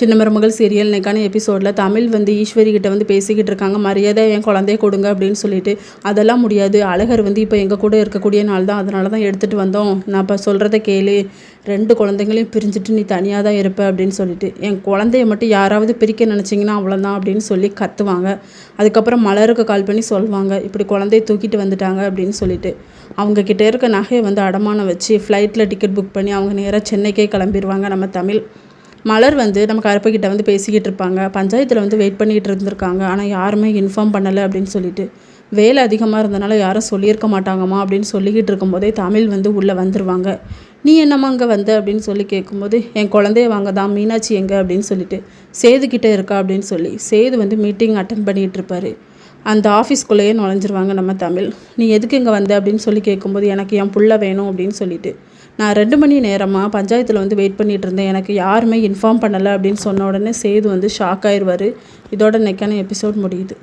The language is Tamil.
சின்ன மருமகள் சீரியல் இன்னைக்கான எபிசோடில் தமிழ் வந்து ஈஸ்வரி கிட்ட வந்து பேசிக்கிட்டு இருக்காங்க. மரியாதை என் குழந்தைய கொடுங்க அப்படின்னு சொல்லிட்டு. அதெல்லாம் முடியாது, அழகர் வந்து இப்போ எங்கள் கூட இருக்கக்கூடிய நாள் தான், அதனால தான் எடுத்துகிட்டு வந்தோம். நான் இப்போ சொல்கிறத கேளு, 2 குழந்தைங்களையும் பிரிஞ்சுட்டு நீ தனியாக தான் இருப்ப அப்படின்னு சொல்லிட்டு. என் குழந்தைய மட்டும் யாராவது பிரிக்க நினச்சிங்கன்னா அவ்வளோதான் அப்படின்னு சொல்லி கத்துவாங்க. அதுக்கப்புறம் மலருக்கு கால் பண்ணி சொல்லுவாங்க, இப்படி குழந்தைய தூக்கிட்டு வந்துட்டாங்க அப்படின்னு சொல்லிட்டு. அவங்கக்கிட்ட இருக்க நகையை வந்து அடமானம் வச்சு ஃப்ளைட்டில் டிக்கெட் புக் பண்ணி அவங்க நேராக சென்னைக்கே கிளம்பிடுவாங்க. நம்ம தமிழ் மலர் வந்து நம்ம கருப்புக்கிட்ட வந்து பேசிக்கிட்டு இருப்பாங்க. பஞ்சாயத்தில் வந்து வெயிட் பண்ணிகிட்டு இருந்திருக்காங்க, ஆனால் யாருமே இன்ஃபார்ம் பண்ணலை அப்படின்னு சொல்லிட்டு. வேலை அதிகமாக இருந்தனால யாரும் சொல்லியிருக்க மாட்டாங்கம்மா அப்படின்னு சொல்லிக்கிட்டு இருக்கும்போதே தமிழ் வந்து உள்ளே வந்துடுவாங்க. நீ என்னம்மா அங்கே வந்த அப்படின்னு சொல்லி கேட்கும்போது, என் குழந்தைய வாங்க தான், மீனாட்சி எங்கே அப்படின்னு சொல்லிட்டு. சேதுக்கிட்டே இருக்கா அப்படின்னு சொல்லி. சேது வந்து மீட்டிங் அட்டன் பண்ணிகிட்டு இருப்பார். அந்த ஆஃபீஸ்க்குள்ளேயே நுழைஞ்சிருவாங்க நம்ம தமிழ். நீ எதுக்கு இங்கே வந்த அப்படின்னு சொல்லி கேட்கும்போது, எனக்கு என் புள்ள வேணும் அப்படின்னு சொல்லிட்டு. நான் 2 மணி நேரமாக பஞ்சாயத்தில் வந்து வெயிட் பண்ணிகிட்டு இருந்தேன், எனக்கு யாருமே இன்ஃபார்ம் பண்ணலை அப்படின்னு சொன்ன உடனே சேது வந்து ஷாக் ஆயிடுவார். இதோட இன்னைக்கான எபிசோட் முடியுது.